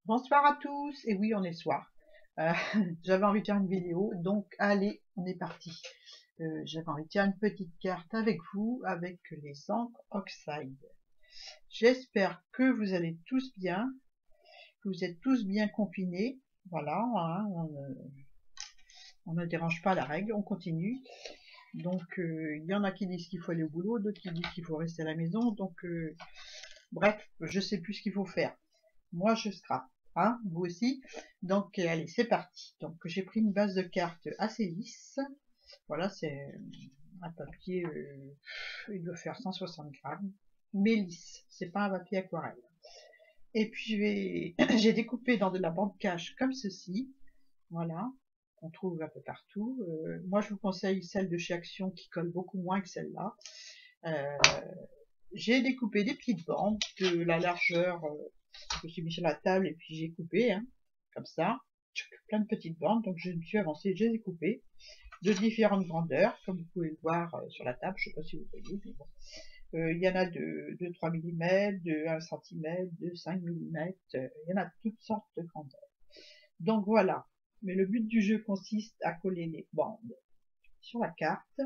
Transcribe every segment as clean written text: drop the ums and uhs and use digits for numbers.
Bonsoir à tous, et oui on est soir. Euh, J'avais envie de faire une vidéo, donc allez, on est parti. J'avais envie de faire une petite carte avec vous, avec les encres Oxide. J'espère que vous allez tous bien, que vous êtes tous bien confinés. Voilà, hein, on ne dérange pas la règle, on continue. Donc il y en a qui disent qu'il faut aller au boulot, d'autres qui disent qu'il faut rester à la maison. Donc bref, je sais plus ce qu'il faut faire. Moi je scrape, hein, vous aussi. Donc allez, c'est parti. Donc j'ai pris une base de cartes assez lisse. Voilà, c'est un papier, il doit faire 160 grammes, mais lisse, c'est pas un papier aquarelle. Et puis j'ai découpé dans de la bande cache comme ceci, voilà, qu'on trouve un peu partout. Moi je vous conseille celle de chez Action qui colle beaucoup moins que celle-là. J'ai découpé des petites bandes de la largeur, je me suis mis sur la table et puis j'ai coupé, hein, comme ça, plein de petites bandes, donc je me suis avancée, j'ai découpé de différentes grandeurs, comme vous pouvez le voir sur la table, je ne sais pas si vous voyez, mais bon. Il y en a de 3 mm, de 1 cm, de 5 mm, il y en a toutes sortes de grandeurs. Donc voilà, mais le but du jeu consiste à coller les bandes sur la carte,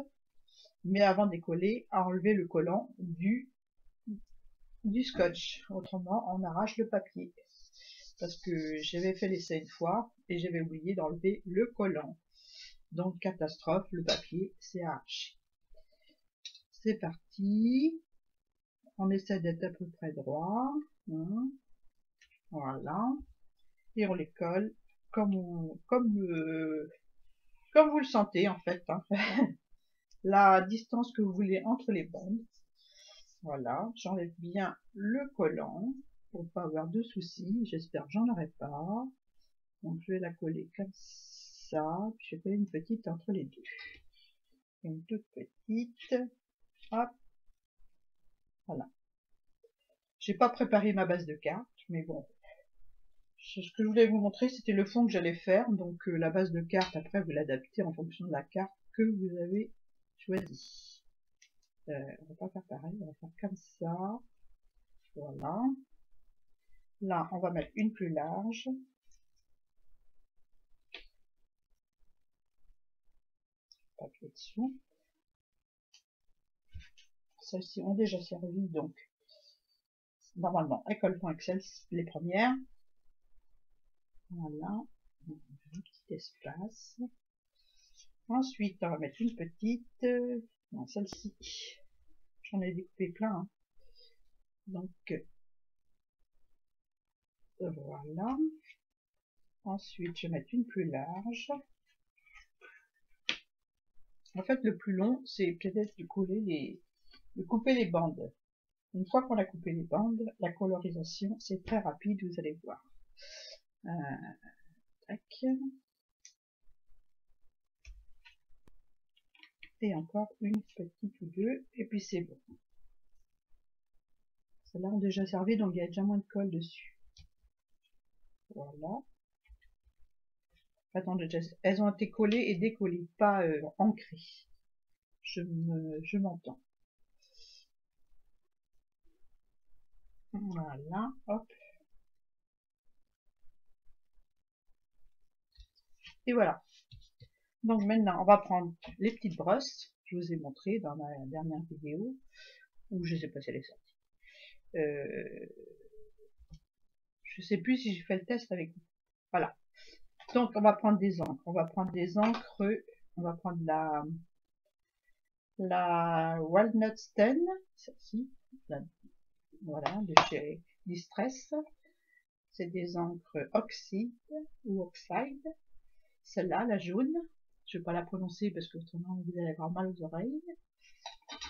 mais avant de les coller, à enlever le collant du scotch, autrement on arrache le papier. Parce que j'avais fait l'essai une fois et j'avais oublié d'enlever le collant. Donc catastrophe, le papier s'est arraché. C'est parti. On essaie d'être à peu près droit. Hein. Voilà. Et on les colle comme vous le sentez en fait. Hein. La distance que vous voulez entre les bandes. Voilà. J'enlève bien le collant pour pas avoir de soucis. J'espère que j'en aurai pas. Donc je vais la coller comme ça. Puis je vais coller une petite entre les deux. Une toute petite. Hop. Voilà. J'ai pas préparé ma base de cartes, mais bon. Ce que je voulais vous montrer, c'était le fond que j'allais faire. Donc la base de cartes, après, vous l'adaptez en fonction de la carte que vous avez choisie. On va pas faire pareil, on va faire comme ça. Voilà. Là, on va mettre une plus large. Papier dessous. Celles-ci ont déjà servi, donc normalement, elles colleront avec celles les premières. Voilà. Un petit espace. Ensuite, on va mettre une petite. Non, celle-ci. J'en ai découpé plein. Hein. Donc, voilà. Ensuite, je vais mettre une plus large. En fait, le plus long, c'est peut-être de couper les bandes. Une fois qu'on a coupé les bandes, la colorisation, c'est très rapide, vous allez voir. Tac. Et encore une petite ou deux, et puis c'est bon. Celles-là ont déjà servi, donc il y a déjà moins de colle dessus. Voilà. Attendez, elles ont été collées et décollées, pas ancrées. Je m'entends. Voilà, hop. Et voilà. Donc maintenant, on va prendre les petites brosses. Je vous ai montré dans ma dernière vidéo, ou je sais pas si elle est sortie. Je sais plus si j'ai fait le test avec vous. Voilà. Donc on va prendre des encres. On va prendre des encres. On va prendre la Walnut Stain, celle-ci. Voilà, de chez Distress. C'est des encres Oxide ou Oxide. Celle-là, la jaune. Je ne vais pas la prononcer parce que autrement vous allez avoir mal aux oreilles.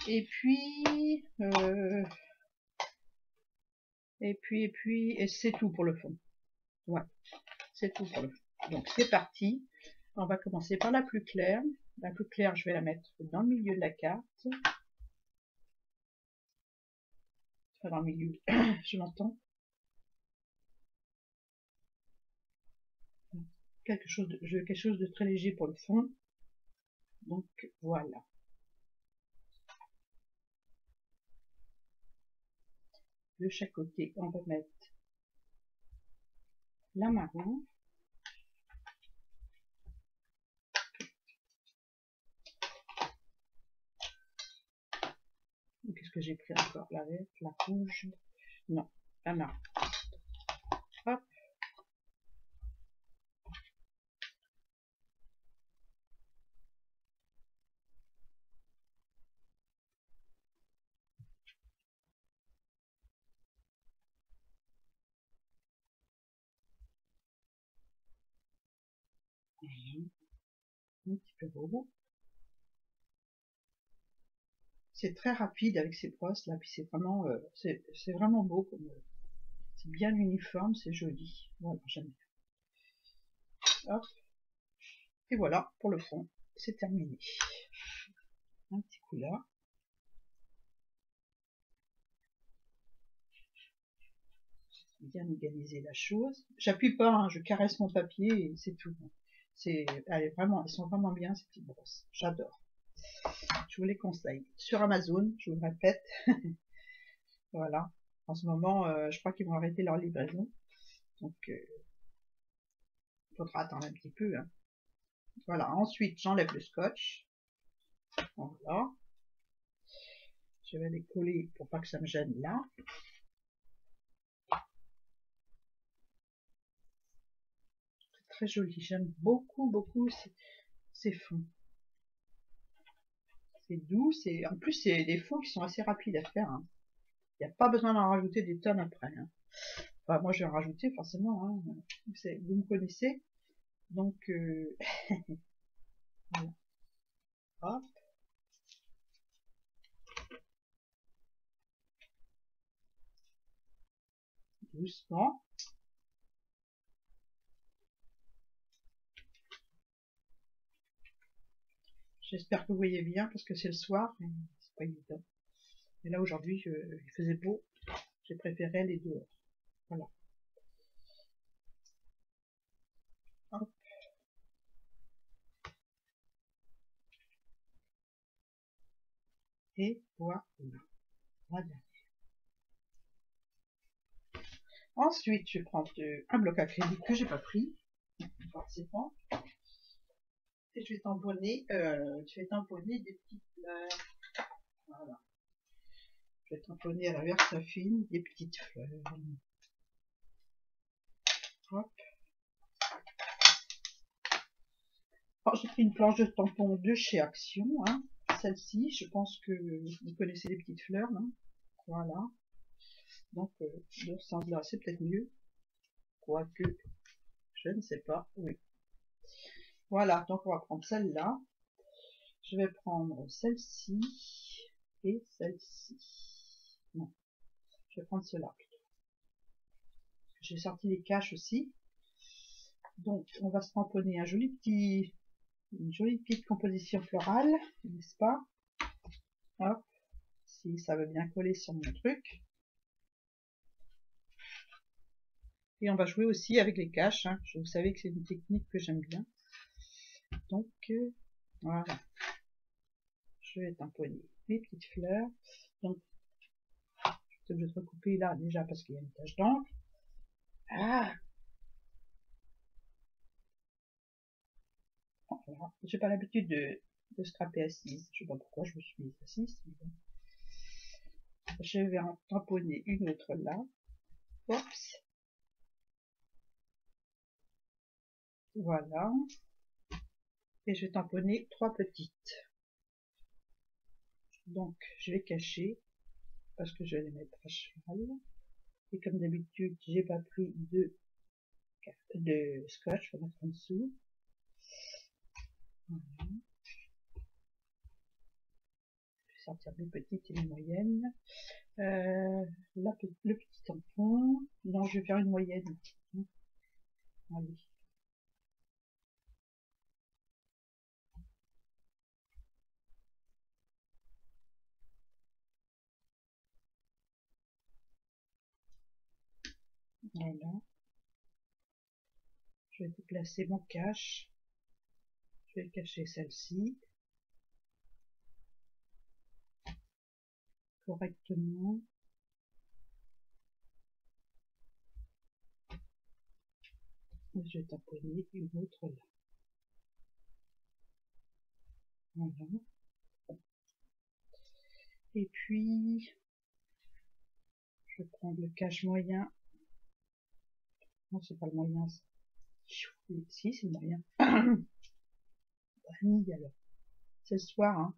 Et puis, et c'est tout pour le fond. Ouais, c'est tout pour le fond. Donc c'est parti. On va commencer par la plus claire. La plus claire, je vais la mettre dans le milieu de la carte. Enfin, dans le milieu, je m'entends. Quelque chose de très léger pour le fond. Donc voilà. De chaque côté, on va mettre la marron. Qu'est-ce que j'ai pris encore? La verte, la rouge. Non, la marron. Hop. Un petit peu beau. C'est très rapide avec ces brosses là, puis c'est vraiment beau, comme c'est bien uniforme, c'est joli. Voilà, j'aime bien. Hop. Et voilà pour le fond, c'est terminé. Un petit coup là. Bien égaliser la chose. J'appuie pas, hein, je caresse mon papier et c'est tout. Elles sont vraiment bien ces petites brosses. J'adore. Je vous les conseille. Sur Amazon, je vous le répète. Voilà. En ce moment, je crois qu'ils vont arrêter leur livraison. Donc, il faudra attendre un petit peu. Hein. Voilà. Ensuite, j'enlève le scotch. Voilà. Je vais les coller pour pas que ça me gêne là. C'est très joli. J'aime beaucoup ces fonds. C'est doux. En plus, c'est des fonds qui sont assez rapides à faire. Hein. Il n'y a pas besoin d'en rajouter des tonnes après. Hein. Enfin, moi, je vais en rajouter forcément. Hein. Vous me connaissez. Donc, voilà. Hop. Doucement. J'espère que vous voyez bien parce que c'est le soir, mais c'est pas évident. Et là aujourd'hui, il faisait beau, j'ai préféré aller dehors. Voilà. Hop. Et voilà. Voilà. Ensuite, je prends un bloc acrylique que j'ai pas pris, forcément. Et je vais tamponner des petites fleurs. Voilà. Je vais tamponner à la Versafine des petites fleurs. Hop. Alors, j'ai pris une planche de tampon de chez Action. Hein. Celle-ci, je pense que vous connaissez les petites fleurs. Hein. Voilà. Donc, dans ce sens-là, c'est peut-être mieux. Quoique, je ne sais pas. Oui. Voilà, donc on va prendre celle-là. Je vais prendre celle-ci et celle-ci. Non, je vais prendre cela plutôt. J'ai sorti les caches aussi. Donc, on va se tamponner une jolie petite composition florale, n'est-ce pas? Hop, si ça veut bien coller sur mon truc. Et on va jouer aussi avec les caches. Hein. Vous savez que c'est une technique que j'aime bien. Donc, voilà. Je vais tamponner mes petites fleurs. Donc, je suis obligée de recouper là déjà parce qu'il y a une tache d'encre. Ah, voilà. J'ai pas l'habitude de scraper assise. Je sais pas pourquoi je me suis mise assise. Je vais en tamponner une autre là. Oups. Voilà. Et je vais tamponner 3 petites. Donc, je vais cacher parce que je vais les mettre à cheval. Et comme d'habitude, j'ai pas pris de scotch pour mettre en dessous. Voilà. Je vais sortir mes petites et les moyennes. Le petit tampon. Non, je vais faire une moyenne. Allez. Voilà. Je vais déplacer mon cache. Je vais cacher celle-ci. Correctement. Je vais taponner une autre là. Voilà. Et puis, je vais prendre le cache moyen. Non, c'est pas le moyen, ça. Si, c'est le moyen. Vanille, alors. C'est le soir, hein.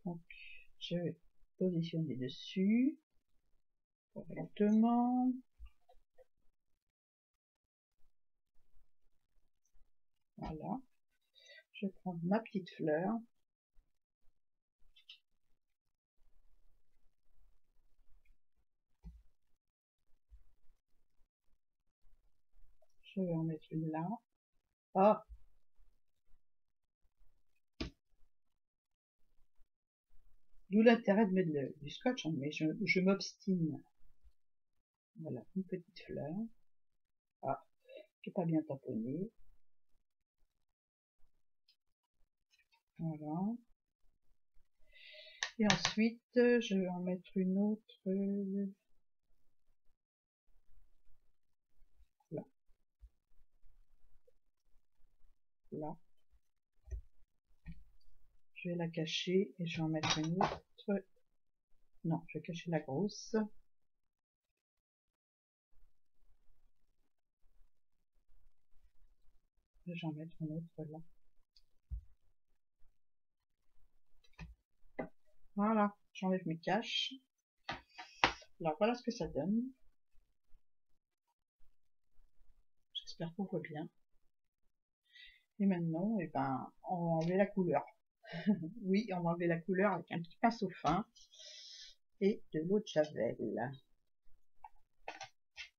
Donc, je vais positionner dessus. Correctement. Voilà. Je vais prendre ma petite fleur. Je vais en mettre une là. Ah! D'où l'intérêt de mettre du scotch, hein, mais je m'obstine. Voilà, une petite fleur. Ah, qui n'est pas bien tamponnée. Voilà. Et ensuite, je vais en mettre une autre là. Là. Je vais la cacher et je vais en mettre une autre. Non, je vais cacher la grosse. Je vais en mettre une autre là. Voilà, j'enlève mes caches. Alors voilà ce que ça donne. J'espère qu'on voit bien. Et maintenant, eh ben, on va enlever la couleur. Oui, on va enlever la couleur avec un petit pinceau fin et de l'eau de javel.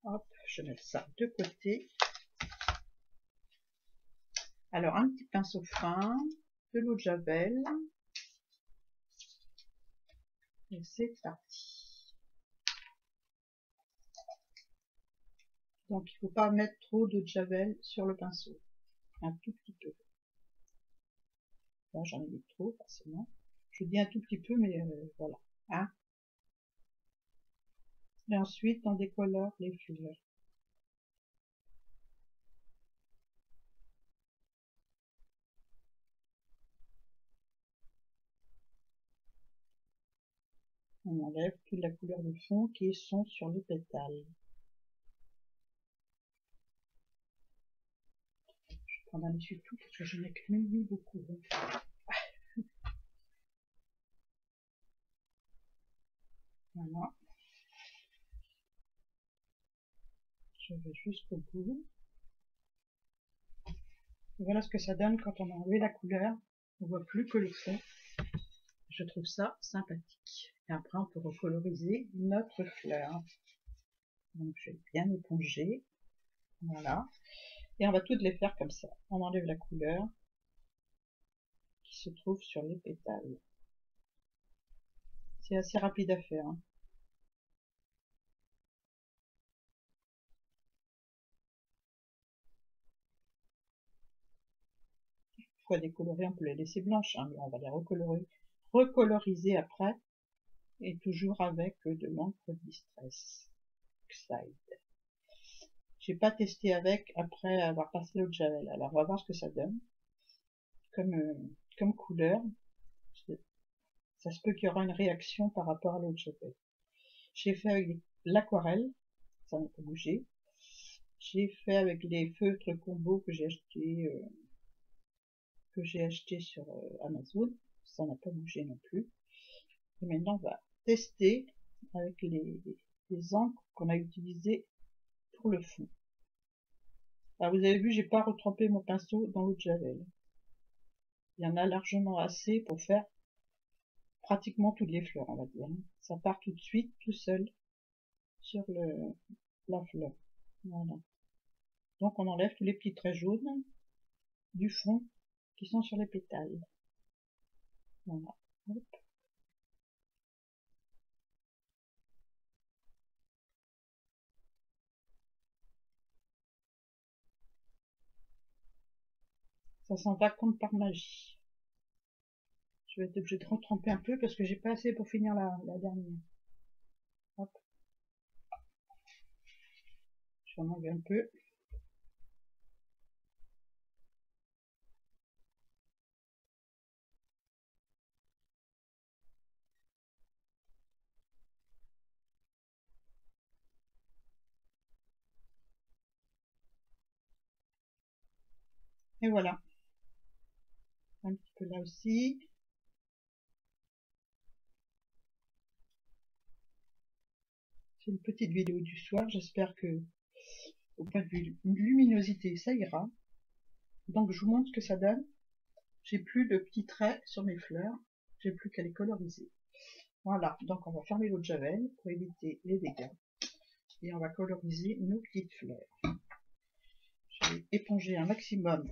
Hop, je mets ça de côté. Alors, un petit pinceau fin, de l'eau de javel. Et c'est parti. Donc, il ne faut pas mettre trop d'eau de javel sur le pinceau. Un tout petit peu. Là, j'en ai mis trop, forcément. Je dis un tout petit peu, mais voilà. Hein. Et ensuite, on décolore les fleurs. On enlève toute la couleur de fond qui sont sur les pétales. Je vais prendre un essuie-tout parce que je n'ai que mis beaucoup. Voilà. Je vais jusqu'au bout. Voilà ce que ça donne quand on a enlevé la couleur. On voit plus que le fond. Je trouve ça sympathique. Et après, on peut recoloriser notre fleur. Donc, je vais bien éponger. Voilà. Et on va toutes les faire comme ça. On enlève la couleur qui se trouve sur les pétales. C'est assez rapide à faire. Hein. Fois décolorer, on peut les laisser blanches, hein, mais on va les recoloriser après, et toujours avec de l'encre Distress Oxide. J'ai pas testé avec après avoir passé l'eau de javel, alors on va voir ce que ça donne comme couleur. Ça se peut qu'il y aura une réaction par rapport à l'eau de javel. J'ai fait avec l'aquarelle, ça n'a pas bougé. J'ai fait avec les feutres combo que j'ai acheté sur Amazon, ça n'a pas bougé non plus. Et maintenant on va tester avec les encres qu'on a utilisées pour le fond. Alors vous avez vu, j'ai pas retrempé mon pinceau dans l'eau de javel. Il y en a largement assez pour faire pratiquement toutes les fleurs, on va dire. Ça part tout de suite, tout seul, sur la fleur. Voilà. Donc on enlève tous les petits traits jaunes du fond qui sont sur les pétales. Voilà. Hop. Ça s'en va comme par magie. Je vais être obligée de retremper un peu parce que j'ai pas assez pour finir la dernière. Hop. Je vais en enlever un peu. Et voilà. Un petit peu là aussi. C'est une petite vidéo du soir. J'espère que au point de vue luminosité, ça ira. Donc je vous montre ce que ça donne. J'ai plus de petits traits sur mes fleurs. J'ai plus qu'à les coloriser. Voilà. Donc on va fermer l'eau de javel pour éviter les dégâts. Et on va coloriser nos petites fleurs. Je vais éponger un maximum.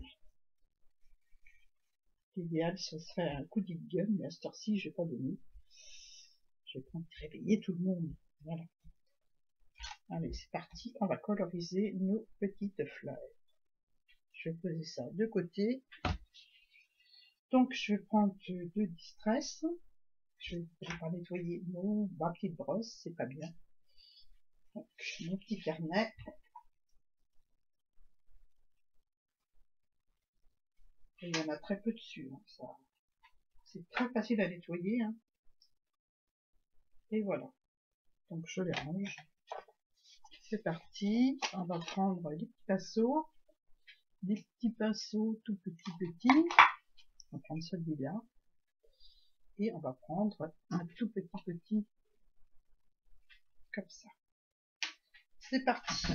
L'idéal, ce serait un coup de gun, mais à cette heure-ci, je vais pas donner. Je vais prendre réveiller tout le monde. Voilà. Allez, c'est parti. On va coloriser nos petites fleurs. Je vais poser ça de côté. Donc, je vais prendre de distress. Je vais pas nettoyer ma petite brosse, c'est pas bien. Donc, mon petit carnet. Et il y en a très peu dessus. Hein, ça. C'est très facile à nettoyer. Hein. Et voilà. Donc, je les range. C'est parti. On va prendre les petits pinceaux. Des petits pinceaux tout petits. On va prendre celui-là. Et on va prendre un tout petit comme ça. C'est parti.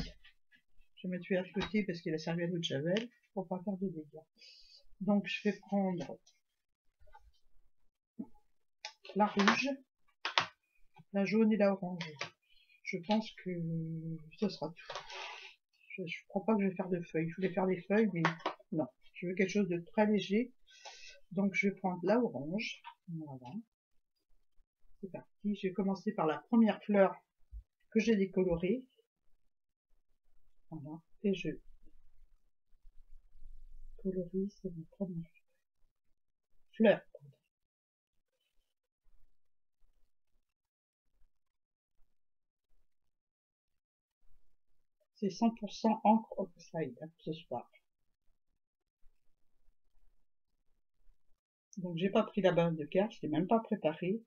Je vais mettre celui-là de côté parce qu'il a servi à l'eau de javel pour pas faire de dégâts. Donc je vais prendre la rouge, la jaune et la orange. Je pense que ce sera tout. Je ne crois pas que je vais faire de feuilles. Je voulais faire des feuilles, mais non. Je veux quelque chose de très léger. Donc je vais prendre la orange. Voilà. C'est parti. Je vais commencer par la première fleur que j'ai décolorée. Voilà. Et je colorise ma première fleur. C'est 100% encre oxide ce soir. Donc j'ai pas pris la base de carte, je l'ai même pas préparée.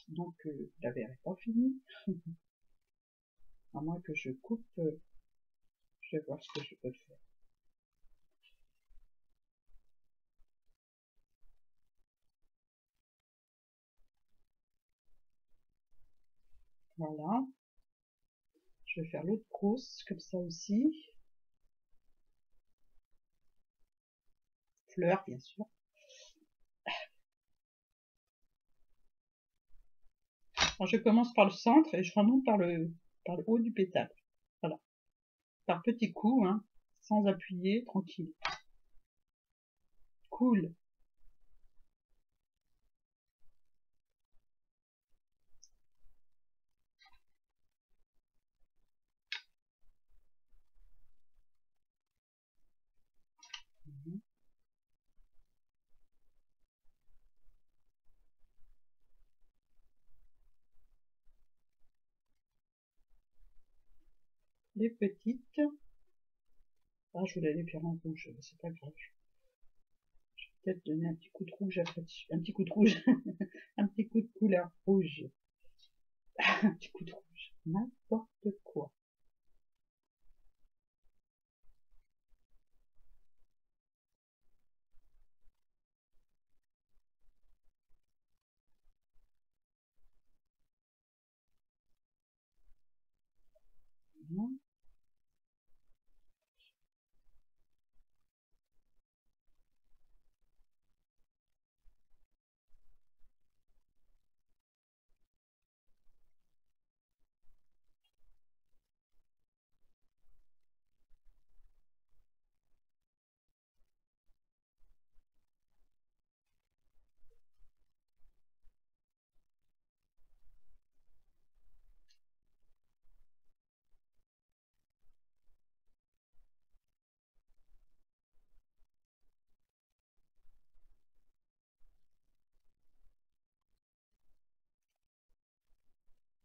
Donc la verre est pas finie. À moins que je coupe, je vais voir ce que je peux faire. Voilà. Je vais faire l'autre grosse comme ça aussi. Fleur bien sûr. Alors je commence par le centre et je remonte par le haut du pétale. Voilà. Par petits coups, hein, sans appuyer, tranquille. Cool. Les petites. Ah, je voulais les faire en rouge, c'est pas grave. Je vais peut-être donner un petit coup de rouge après dessus. Un petit coup de rouge. Un petit coup de couleur rouge. Un petit coup de rouge. N'importe quoi. Voilà.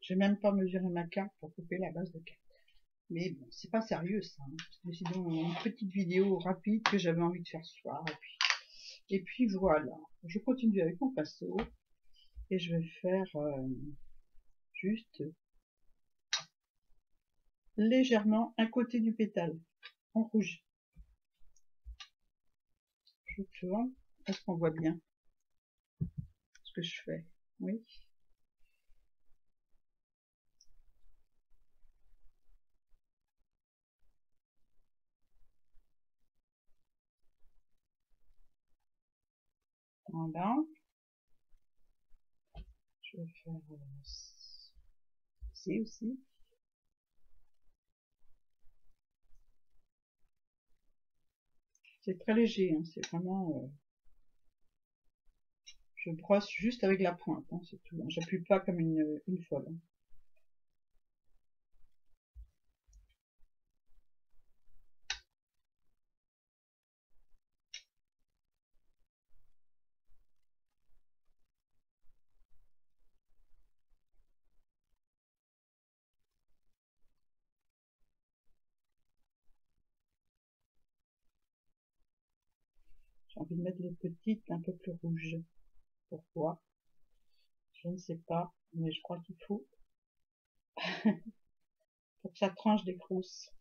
J'ai même pas mesuré ma carte pour couper la base de carte. Mais bon, c'est pas sérieux ça. Hein. Mais sinon, une petite vidéo rapide que j'avais envie de faire ce soir. Et puis voilà. Je continue avec mon pinceau. Et je vais faire juste légèrement un côté du pétale en rouge. Je tourne. Est-ce qu'on voit bien ce que je fais? Oui. Voilà. Je vais faire ici aussi. C'est très léger, hein, c'est vraiment... je brosse juste avec la pointe, hein, c'est tout. J'appuie pas comme une folle. Hein. J'ai envie de mettre les petites un peu plus rouges. Pourquoi? Je ne sais pas, mais je crois qu'il faut pour que ça tranche des crousses.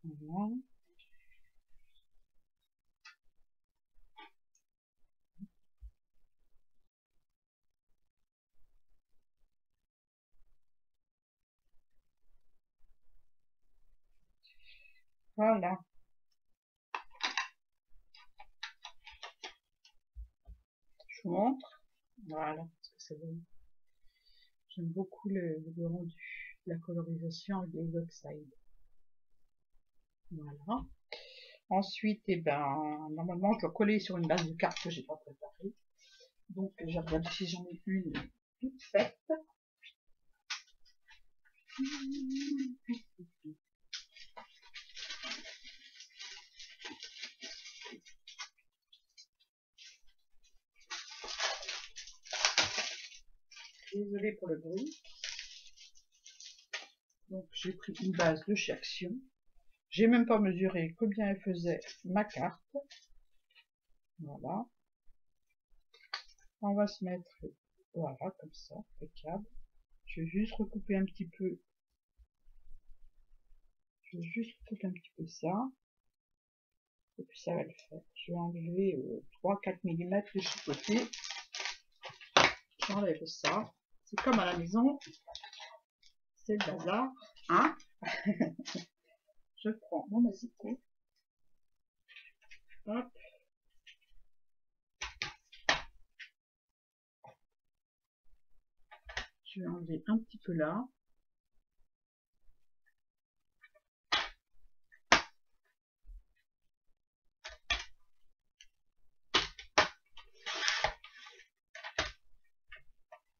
Voilà. Voilà. Je vous montre. Voilà ce que ça donne. J'aime beaucoup le rendu, la colorisation avec les oxydes. Voilà. Ensuite, eh ben, normalement, je dois coller sur une base de carte que j'ai pas préparée. Donc, je regarde si j'en ai une toute faite. Désolée pour le bruit. Donc, j'ai pris une base de chez Action. J'ai même pas mesuré combien elle faisait ma carte. Voilà. On va se mettre, voilà, comme ça, impeccable. Je vais juste recouper un petit peu. Je vais juste recouper un petit peu ça. Et puis ça va le faire. Je vais enlever 3-4 mm de chaque côté. J'enlève ça. C'est comme à la maison. C'est le bazar. Hein? Je prends mon massicot. Hop. Je vais enlever un petit peu là.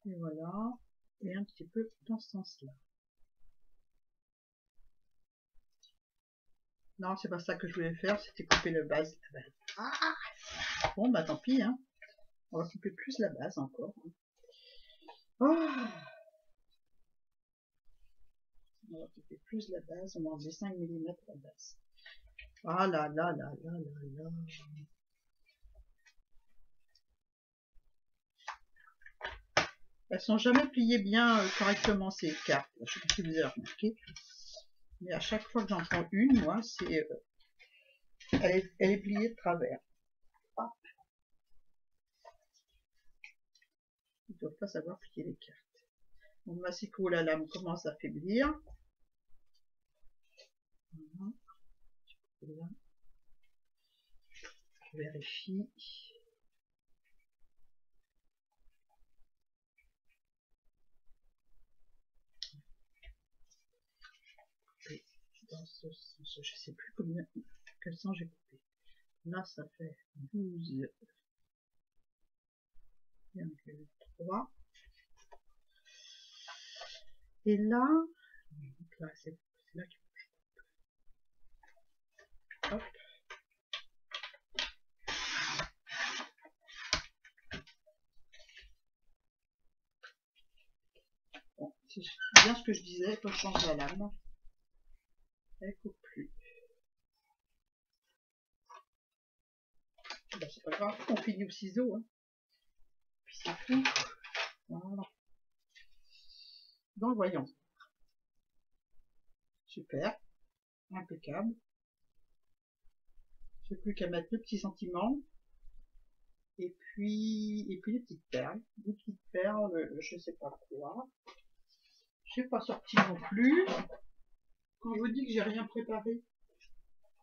Et voilà. Et un petit peu dans ce sens-là. Non, c'est pas ça que je voulais faire, c'était couper la base. Ah, bon, bah tant pis, hein. On va couper plus la base encore. Oh, on va couper plus la base, on va enlever 5 mm la base. Ah là là là là là là. Elles sont jamais pliées bien correctement ces cartes. Je sais pas si vous avez remarqué. Mais à chaque fois que j'en prends une, moi, c'est elle est pliée de travers. Ah. Ils ne doivent pas savoir plier les cartes. Mon massicot, la lame commence à faiblir. Voilà. Là. Je vérifie. Dans ce sens, je sais plus combien, quel sens j'ai coupé. Là, ça fait 12,3. Et là, c'est là qu'il faut que je coupe. Hop. Bon, c'est bien ce que je disais, il faut changer la lame. Elle coupe plus. pas grave, on finit au ciseau. Hein. Puis c'est tout. Voilà. Donc voyons. Super. Impeccable. J'ai plus qu'à mettre le petit sentiment. Et puis les petites perles. Des petites perles, je sais pas quoi. Je n'ai pas sorti non plus. Quand je vous dis que j'ai rien préparé,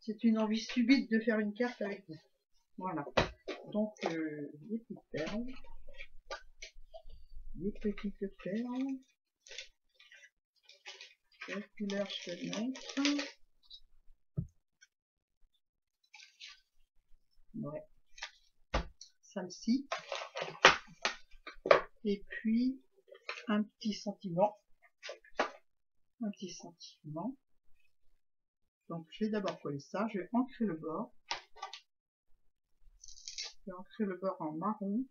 c'est une envie subite de faire une carte avec vous. Voilà. Donc, des petites perles. Des petites perles. Quelle couleur je peux mettre? Ouais. Celle-ci. Et puis, un petit sentiment. Un petit sentiment. Donc, je vais d'abord coller ça. Je vais ancrer le bord. Je vais ancrer le bord en marron.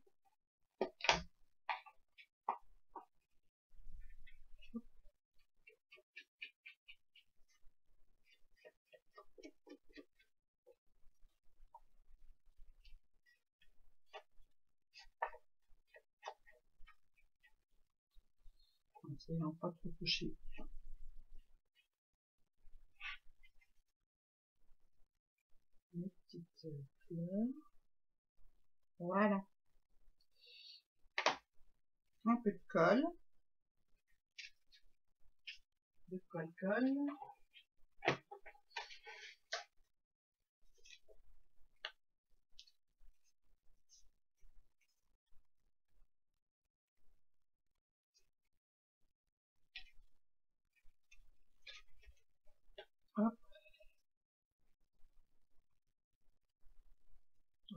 Essayant pas trop toucher. Mes petites fleurs. Voilà. Un peu de colle. De colle. Hop.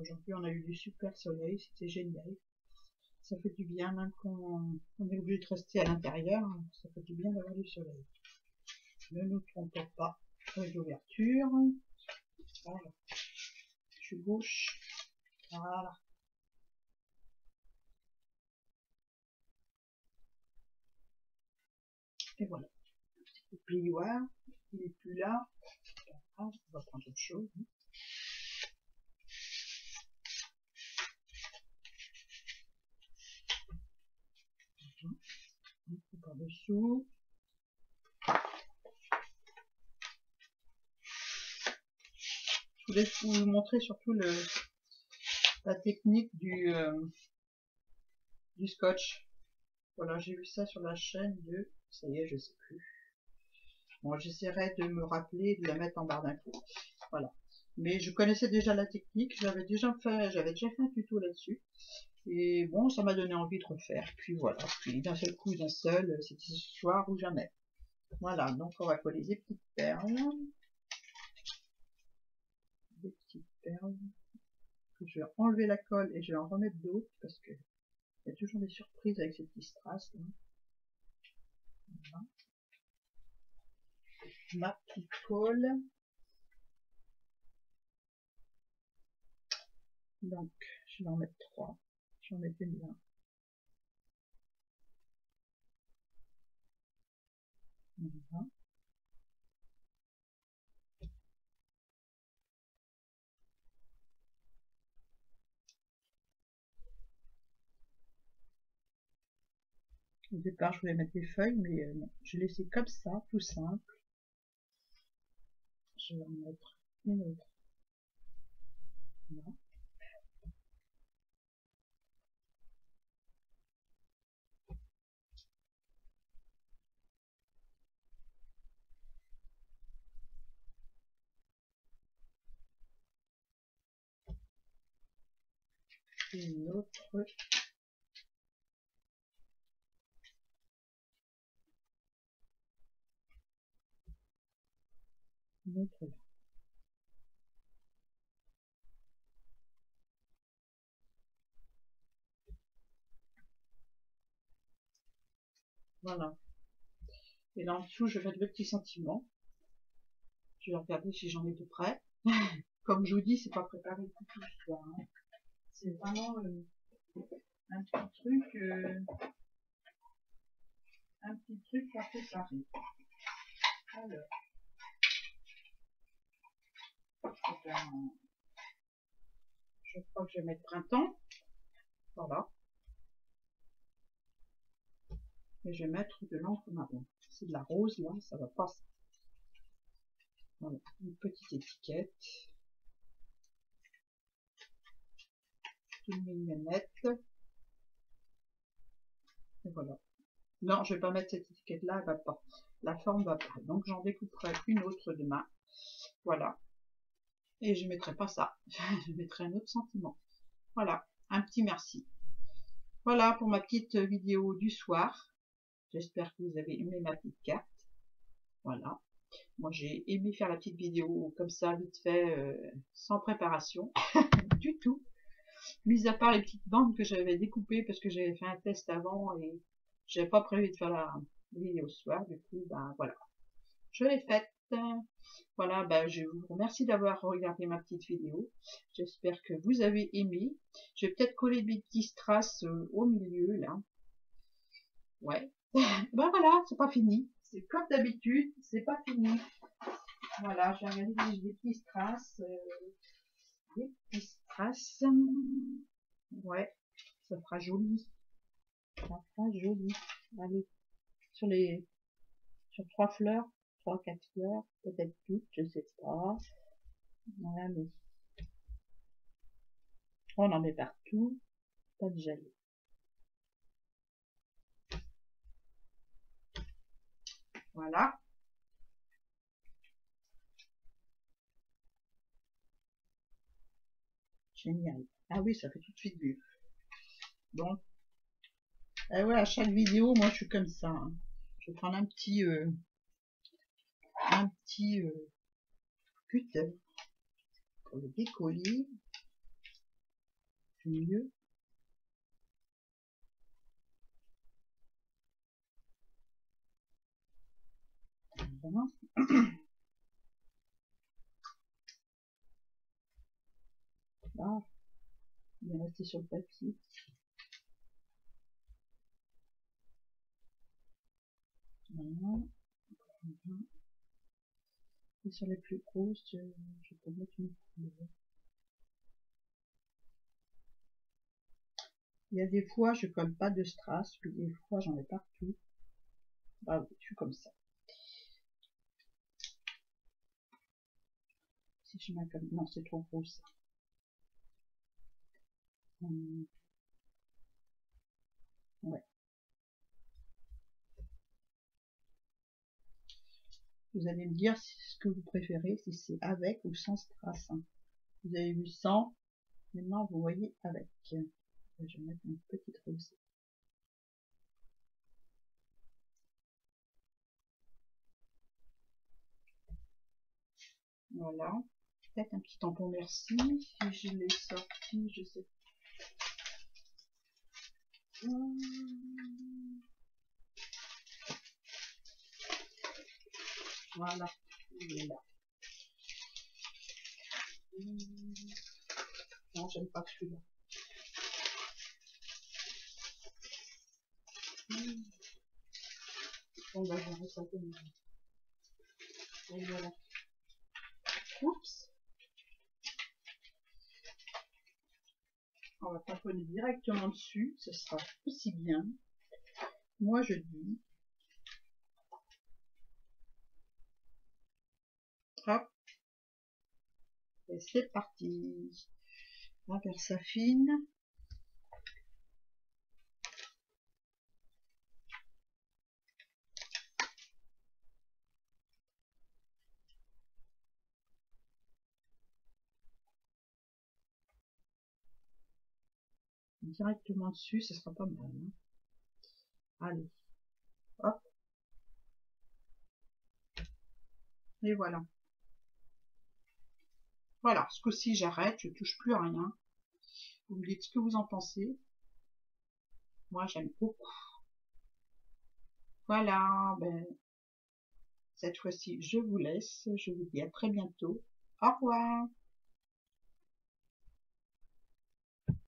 Aujourd'hui, on a eu du super soleil, c'était génial. Ça fait du bien, même quand on est obligé de rester à l'intérieur, ça fait du bien d'avoir du soleil. Ne nous trompons pas avec l'ouverture. Voilà. Je suis gauche. Voilà. Et voilà. Le plioir, il n'est plus là. On va prendre autre chose. Par dessous. Je voulais vous montrer surtout la technique du scotch. Voilà, j'ai vu ça sur la chaîne de... Ça y est, je sais plus. Bon, j'essaierai de me rappeler de la mettre en barre d'infos. Voilà. Mais je connaissais déjà la technique, j'avais déjà fait un tuto là-dessus. Et bon, ça m'a donné envie de refaire. Puis voilà, puis d'un seul coup, c'était ce soir ou jamais. Voilà, donc on va coller des petites perles. Des petites perles. Je vais enlever la colle et je vais en remettre d'autres parce que il y a toujours des surprises avec ces petits strass. Voilà. Ma petite colle. Donc, je vais en mettre 3. Je vais en mettre une là. Voilà. Au départ, je voulais mettre des feuilles, mais non. Je laissé comme ça, tout simple. Je vais en mettre une autre. Là. Et une autre. Une autre là. Voilà. Et là en dessous, je vais mettre le petit sentiment. Je vais regarder si j'en ai tout près. Comme je vous dis, c'est pas préparé du tout ce soir. Hein. C'est vraiment un petit truc à préparer. Alors, je crois que je vais mettre printemps. Voilà. Et je vais mettre de l'encre marron. C'est de la rose là, ça va pas. Voilà, une petite étiquette. Une mignonnette. Et voilà. Non, je vais pas mettre cette étiquette là, elle va pas. La forme va pas. Donc j'en découperai une autre demain. Voilà. Et je mettrai pas ça. Je mettrai un autre sentiment. Voilà. Un petit merci. Voilà pour ma petite vidéo du soir. J'espère que vous avez aimé ma petite carte. Voilà. Moi, j'ai aimé faire la petite vidéo comme ça, vite fait, sans préparation du tout. Mis à part les petites bandes que j'avais découpées parce que j'avais fait un test avant et j'avais pas prévu de faire la vidéo ce soir. Du coup, ben voilà. Je l'ai faite. Voilà, ben je vous remercie d'avoir regardé ma petite vidéo. J'espère que vous avez aimé. Je vais peut-être coller des petits strass au milieu, là. Ouais. Ben voilà, c'est pas fini. C'est comme d'habitude, c'est pas fini. Voilà, j'ai regardé des petits strass. Des petits strass. Ouais, ça fera joli. Ça fera joli. Allez, sur 3 fleurs, 3-4 fleurs, peut-être toutes, je sais pas. Voilà, mais on en met partout. Pas de jaloux. Voilà. Génial. Ah oui, ça fait tout de suite vu. Donc, ouais, à chaque vidéo, moi je suis comme ça. Hein. Je vais prendre un petit cutter pour le décoller. Mieux. Voilà. Là, il est resté sur le papier. Voilà. Et sur les plus grosses, je peux mettre une couleur. Il y a des fois, je colle pas de strass, puis des fois, j'en ai partout. Ah oui, je suis comme ça. Si je mets comme... Non, c'est trop gros, ça. Ouais. Vous allez me dire ce que vous préférez, si c'est avec ou sans strass. Hein. Vous avez vu sans, maintenant vous voyez avec. Je vais mettre une petite rose. Voilà. Peut-être un petit tampon merci. Si je l'ai sorti, je sais pas. Voilà. Il est là. Non, j'aime pas celui-là. Bon, bah, j'en ai ça de même. Et voilà. Oups. On va tamponner directement dessus. Ce sera aussi bien. Moi, je dis. Hop. Et c'est parti. On va faire ça fine. Directement dessus, ce sera pas mal. Hein. Allez. Hop. Et voilà. Voilà. Ce coup-ci, j'arrête. Je touche plus à rien. Vous me dites ce que vous en pensez. Moi, j'aime beaucoup. Voilà. Ben, cette fois-ci, je vous laisse. Je vous dis à très bientôt. Au revoir.